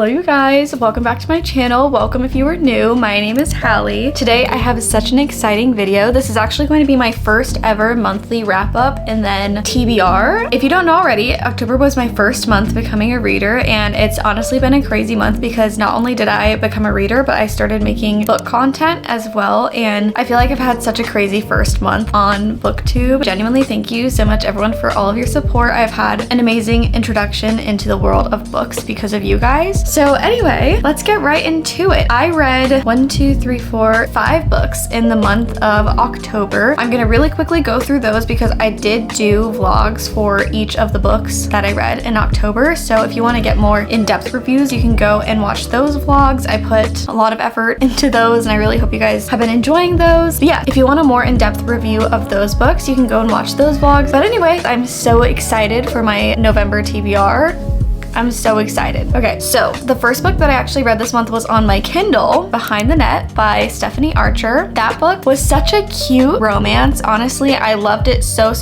Hello you guys, welcome back to my channel. Welcome if you are new. My name is Hallie. Today I have such an exciting video. This is actually going to be my first ever monthly wrap up and then TBR. If you don't know already, October was my first month becoming a reader, and it's honestly been a crazy month because not only did I become a reader, but I started making book content as well, and I feel like I've had such a crazy first month on BookTube. Genuinely thank you so much everyone for all of your support. I've had an amazing introduction into the world of books because of you guys. So anyway, let's get right into it. I read 5 books in the month of October. I'm gonna really quickly go through those because I did do vlogs for each of the books that I read in October. So if you want to get more in-depth reviews, you can go and watch those vlogs. I put a lot of effort into those and I really hope you guys have been enjoying those. But yeah, if you want a more in-depth review of those books, you can go and watch those vlogs. But anyway, I'm so excited for my November TBR. I'm so excited. Okay, so the first book that I actually read this month was on my Kindle, Behind the Net by Stephanie Archer. That book was such a cute romance. Honestly, I loved it so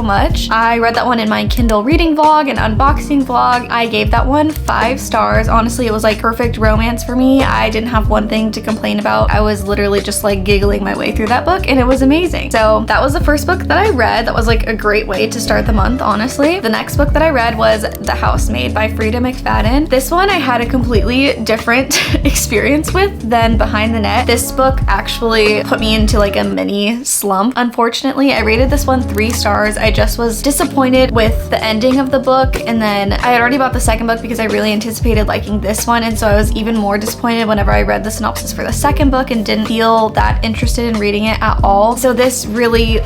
much. I read that one in my Kindle reading vlog and unboxing vlog. I gave that one 5 stars. Honestly, it was like perfect romance for me. I didn't have one thing to complain about. I was literally just like giggling my way through that book and it was amazing. So that was the first book that I read. That was like a great way to start the month, honestly. The next book that I read was The Housemaid by Frida McFadden. This one I had a completely different experience with than Behind the Net. This book actually put me into like a mini slump. Unfortunately, I rated this one 3 stars. I just was disappointed with the ending of the book, and then I had already bought the second book because I really anticipated liking this one, and so I was even more disappointed whenever I read the synopsis for the second book and didn't feel that interested in reading it at all. So this really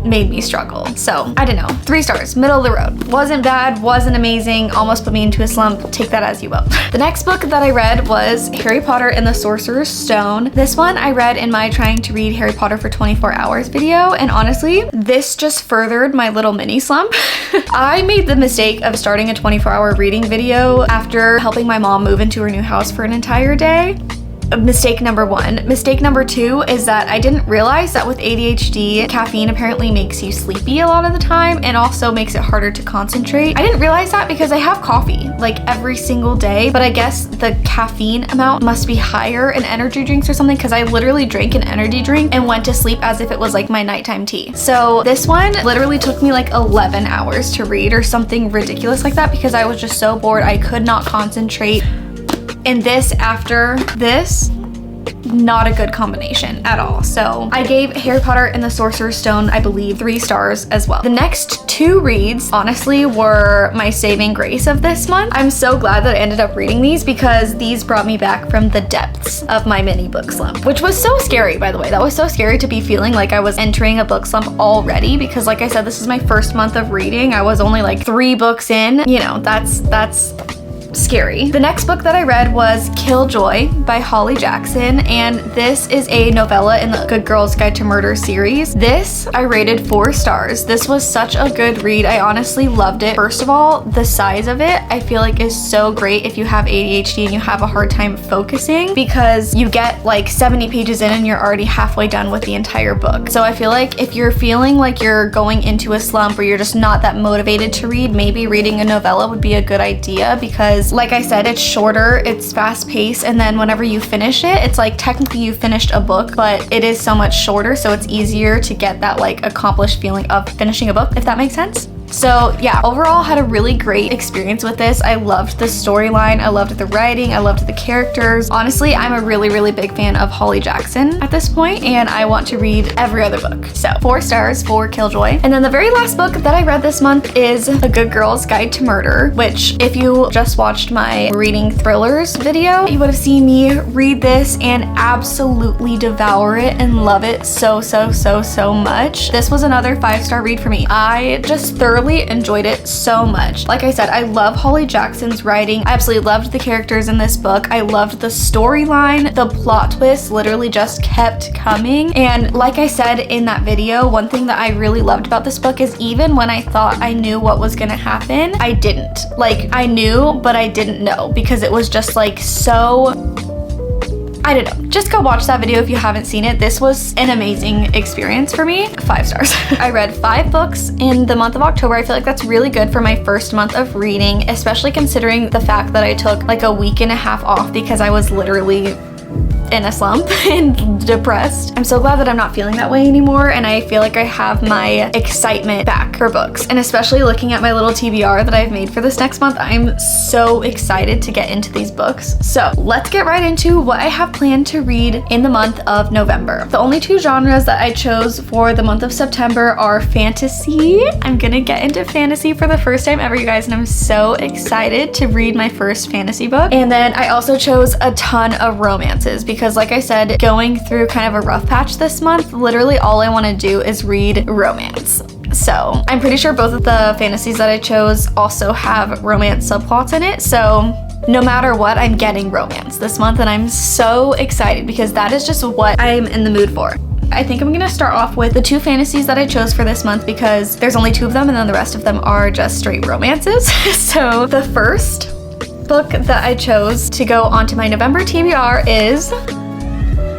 made me struggle. So I don't know, 3 stars, middle of the road. Wasn't bad, wasn't amazing, almost put me into a slump. Take that as you will. The next book that I read was Harry Potter and the Sorcerer's Stone. This one I read in my trying to read Harry Potter for 24 hours video, and honestly, this just furthered my little mini slump. I made the mistake of starting a 24-hour reading video after helping my mom move into her new house for an entire day. Mistake number 1. Mistake number 2 is that I didn't realize that with ADHD, caffeine apparently makes you sleepy a lot of the time and also makes it harder to concentrate. I didn't realize that because I have coffee like every single day, but I guess the caffeine amount must be higher in energy drinks or something, because I literally drank an energy drink and went to sleep as if it was like my nighttime tea. So this one literally took me like 11 hours to read or something ridiculous like that because I was just so bored. I could not concentrate. And this after this, not a good combination at all. So I gave Harry Potter and the Sorcerer's Stone, I believe, 3 stars as well. The next 2 reads, honestly, were my saving grace of this month. I'm so glad that I ended up reading these because these brought me back from the depths of my mini book slump, which was so scary, by the way. That was so scary to be feeling like I was entering a book slump already because, like I said, this is my first month of reading. I was only like 3 books in. You know, that's scary. The next book that I read was Killjoy by Holly Jackson, and this is a novella in the Good Girls Guide to Murder series. This I rated 4 stars. This was such a good read. I honestly loved it. First of all, the size of it I feel like is so great if you have ADHD and you have a hard time focusing, because you get like 70 pages in and you're already halfway done with the entire book. So I feel like if you're feeling like you're going into a slump or you're just not that motivated to read, maybe reading a novella would be a good idea because, like I said, it's shorter, it's fast paced, and then whenever you finish it, it's like technically you finished a book, but it is so much shorter, so it's easier to get that like accomplished feeling of finishing a book, if that makes sense. So yeah, overall had a really great experience with this. I loved the storyline, I loved the writing, I loved the characters. Honestly, I'm a really big fan of Holly Jackson at this point, and I want to read every other book. So 4 stars for Killjoy. And then the very last book that I read this month is A Good Girl's Guide to Murder, which if you just watched my reading thrillers video, you would have seen me read this and absolutely devour it and love it so much. This was another 5-star read for me. I just thoroughly enjoyed it so much. Like I said, I love Holly Jackson's writing. I absolutely loved the characters in this book. I loved the storyline. The plot twist literally just kept coming. And like I said in that video, one thing that I really loved about this book is even when I thought I knew what was gonna happen, I didn't. Like, I knew, but I didn't know because it was just like so I don't know. Just go watch that video if you haven't seen it. This was an amazing experience for me. 5 stars. I read 5 books in the month of October. I feel like that's really good for my first month of reading, especially considering the fact that I took like a week and a half off because I was literally in a slump and depressed. I'm so glad that I'm not feeling that way anymore, and I feel like I have my excitement back for books, and especially looking at my little TBR that I've made for this next month, I'm so excited to get into these books. So let's get right into what I have planned to read in the month of November. The only 2 genres that I chose for the month of September are fantasy. I'm gonna get into fantasy for the first time ever, you guys, and I'm so excited to read my first fantasy book. And then I also chose a ton of romances because, like I said, going through kind of a rough patch this month, literally all I want to do is read romance. So I'm pretty sure both of the fantasies that I chose also have romance subplots in it, so no matter what, I'm getting romance this month, and I'm so excited because that is just what I'm in the mood for. I think I'm gonna start off with the 2 fantasies that I chose for this month because there's only 2 of them and then the rest of them are just straight romances. So the first book that I chose to go onto my November TBR is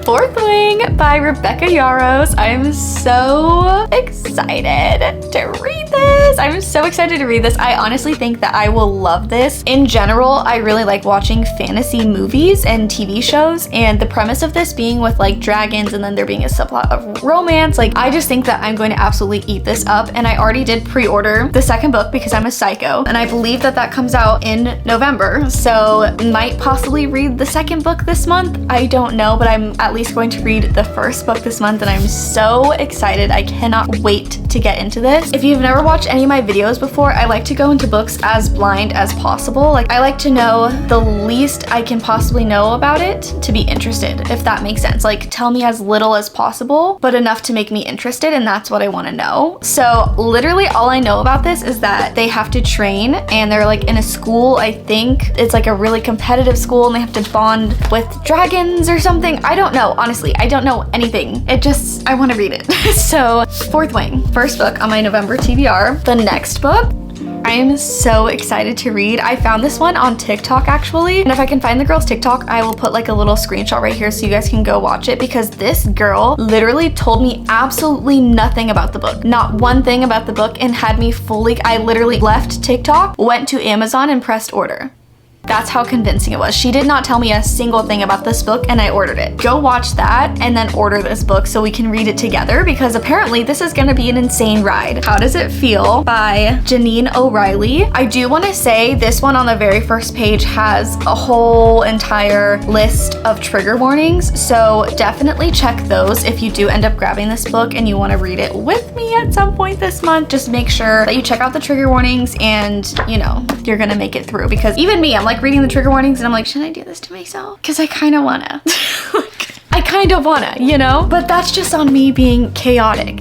Fourth Wing by Rebecca Yarros. I am so excited to read this. I'm so excited to read this. I honestly think that I will love this. In general, I really like watching fantasy movies and TV shows, and the premise of this being with like dragons and then there being a subplot of romance, like I just think that I'm going to absolutely eat this up. And I already did pre-order the second book because I'm a psycho, and I believe that that comes out in November, so might possibly read the second book this month. I don't know, but I'm at least going to read the first book this month, and I'm so excited. I cannot wait to get into this. If you've never watched any of my videos before, I like to go into books as blind as possible. Like, I like to know the least I can possibly know about it to be interested, if that makes sense. Like, tell me as little as possible, but enough to make me interested, and that's what I want to know. So literally all I know about this is that they have to train, and they're like in a school. I think it's like a really competitive school, and they have to bond with dragons or something. I don't know. Honestly, I don't know anything. I want to read it. So, Fourth Wing, first book on my November TBR. The next book, I am so excited to read. I found this one on TikTok actually, and if I can find the girl's TikTok, I will put like a little screenshot right here so you guys can go watch it, because this girl literally told me absolutely nothing about the book. Not one thing about the book, and had me fully, I literally left TikTok, went to Amazon and pressed order. That's how convincing it was. She did not tell me a single thing about this book, and I ordered it. Go watch that and then order this book so we can read it together, because apparently this is gonna be an insane ride. How Does It Feel by Janine O'Reilly. I do want to say this one on the very first page has a whole entire list of trigger warnings, so definitely check those if you do end up grabbing this book and you want to read it with me at some point this month. Just make sure that you check out the trigger warnings and, you know, you're gonna make it through, because even me, I'm like reading the trigger warnings and I'm like, should I do this to myself? Because I kind of wanna. I kind of wanna, you know? But that's just on me being chaotic.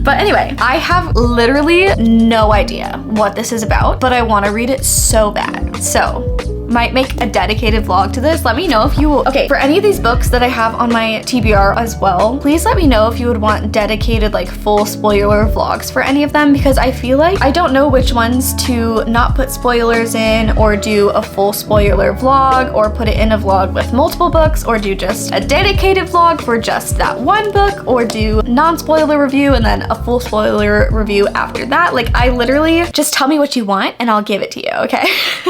But anyway, I have literally no idea what this is about, but I want to read it so bad. So, might make a dedicated vlog to this. Let me know if you, okay, for any of these books that I have on my TBR as well, please let me know if you would want dedicated, like, full spoiler vlogs for any of them, because I feel like I don't know which ones to not put spoilers in, or do a full spoiler vlog, or put it in a vlog with multiple books, or do just a dedicated vlog for just that one book, or do non-spoiler review and then a full spoiler review after that. Like, I literally, just tell me what you want and I'll give it to you, okay?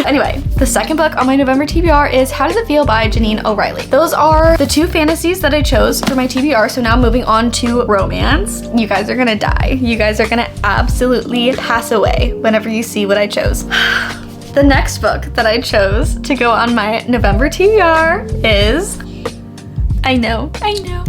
Anyway, the second book on my November TBR is How Does It Feel by Janine O'Reilly. Those are the 2 fantasies that I chose for my TBR, so now moving on to romance. You guys are gonna die. You guys are gonna absolutely pass away whenever you see what I chose. The next book that I chose to go on my November TBR is, I know,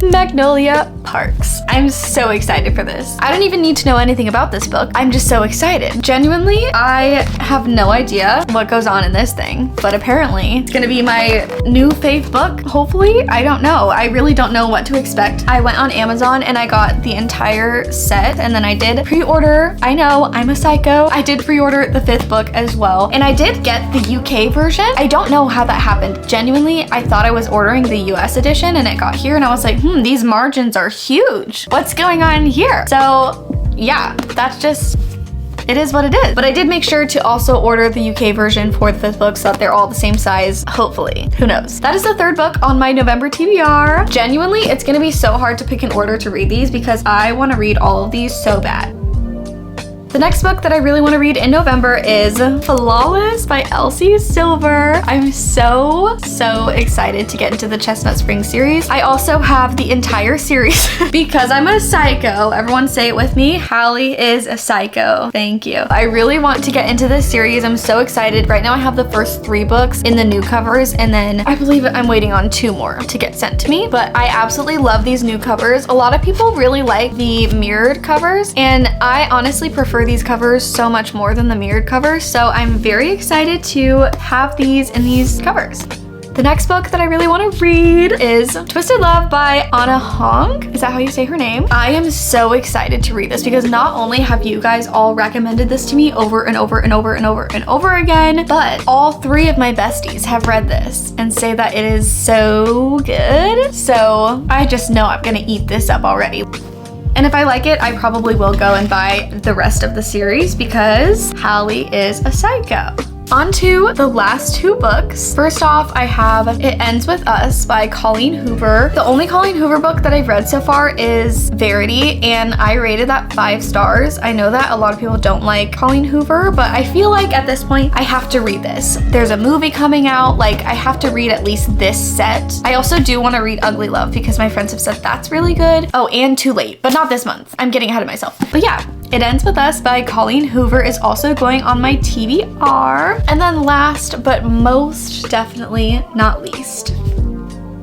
Magnolia Parks. I'm so excited for this. I don't even need to know anything about this book. I'm just so excited. Genuinely, I have no idea what goes on in this thing, but apparently it's gonna be my new fave book, hopefully. I don't know. I really don't know what to expect. I went on Amazon and I got the entire set, and then I did pre-order. I know, I'm a psycho. I did pre-order the 5th book as well, and I did get the UK version. I don't know how that happened. Genuinely, I thought I was ordering the US edition, and it got here and I was like, these margins are huge. What's going on here? So yeah, that's just it is what it is. But I did make sure to also order the UK version for the 5th book so that they're all the same size, hopefully. Who knows? That is the 3rd book on my November TBR. Genuinely, it's gonna be so hard to pick an order to read these because I wanna read all of these so bad. The next book that I really want to read in November is Flawless by Elsie Silver. I'm so excited to get into the Chestnut Springs series. I also have the entire series because I'm a psycho. Everyone say it with me. Hallie is a psycho. Thank you. I really want to get into this series. I'm so excited. Right now I have the first 3 books in the new covers, and then I believe I'm waiting on 2 more to get sent to me. But I absolutely love these new covers. A lot of people really like the mirrored covers, and I honestly prefer these covers so much more than the mirrored covers, so I'm very excited to have these in these covers. The next book that I really want to read is Twisted Love by Anna Hong. Is that how you say her name? I am so excited to read this because not only have you guys all recommended this to me over and over and over and over and over again, but all 3 of my besties have read this and say that it is so good. So I just know I'm gonna eat this up already. And if I like it, I probably will go and buy the rest of the series because Hallie is a psycho. On to the last 2 books. First off, I have It Ends With Us by Colleen Hoover. The only Colleen Hoover book that I've read so far is Verity, and I rated that 5 stars. I know that a lot of people don't like Colleen Hoover, but I feel like at this point, I have to read this. There's a movie coming out, like I have to read at least this set. I also do want to read Ugly Love because my friends have said that's really good. Oh, and Too Late, but not this month. I'm getting ahead of myself. But yeah, It Ends With Us by Colleen Hoover is also going on my TBR. And then last but most definitely not least,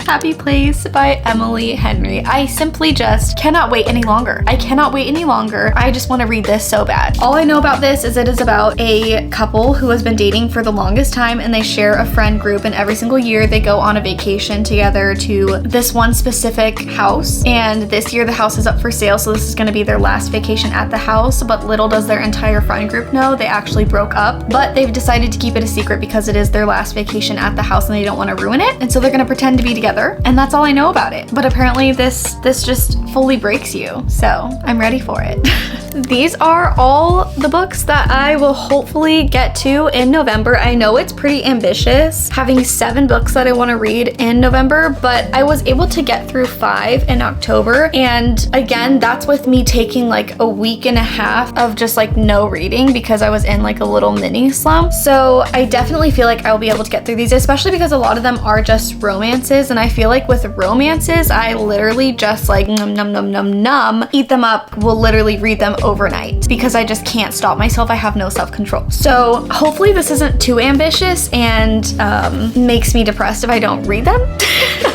Happy Place by Emily Henry. I simply just cannot wait any longer. I cannot wait any longer. I just want to read this so bad. All I know about this is it is about a couple who has been dating for the longest time, and they share a friend group, and every single year they go on a vacation together to this one specific house. And this year the house is up for sale, so this is going to be their last vacation at the house. But little does their entire friend group know, they actually broke up, but they've decided to keep it a secret because it is their last vacation at the house and they don't want to ruin it. And so they're going to pretend to be together. And that's all I know about it. But apparently this just fully breaks you. So I'm ready for it. These are all the books that I will hopefully get to in November. I know it's pretty ambitious having 7 books that I want to read in November, but I was able to get through 5 in October. And again, that's with me taking like a week and a half of just like no reading because I was in like a little mini slump. So I definitely feel like I'll be able to get through these, especially because a lot of them are just romances. And I feel like with romances, I literally just like eat them up, will literally read them overnight because I just can't stop myself. I have no self-control. So hopefully this isn't too ambitious and makes me depressed if I don't read them.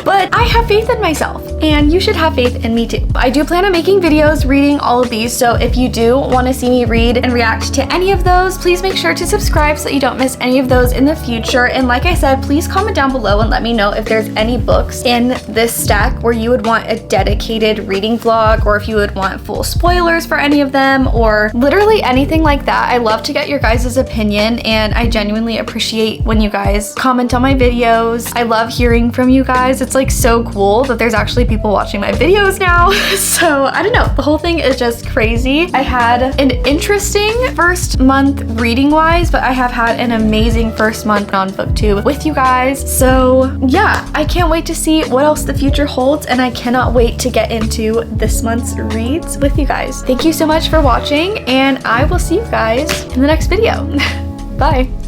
But I have faith in myself, and you should have faith in me too. I do plan on making videos reading all of these, so if you do want to see me read and react to any of those, please make sure to subscribe so that you don't miss any of those in the future. And like I said, please comment down below and let me know if there's any books in this stack where you would want a dedicated reading vlog, or if you would want full spoilers for any of them, or literally anything like that. I love to get your guys' opinion, and I genuinely appreciate when you guys comment on my videos. I love hearing from you guys. It's like so cool that there's actually people watching my videos now. So I don't know, the whole thing is just crazy. I had an interesting first month reading wise, but I have had an amazing first month on booktube with you guys. So yeah, I can't wait to see what else the future holds, and I cannot wait to get into this month's reads with you guys. Thank you so much for watching, and I will see you guys in the next video. Bye.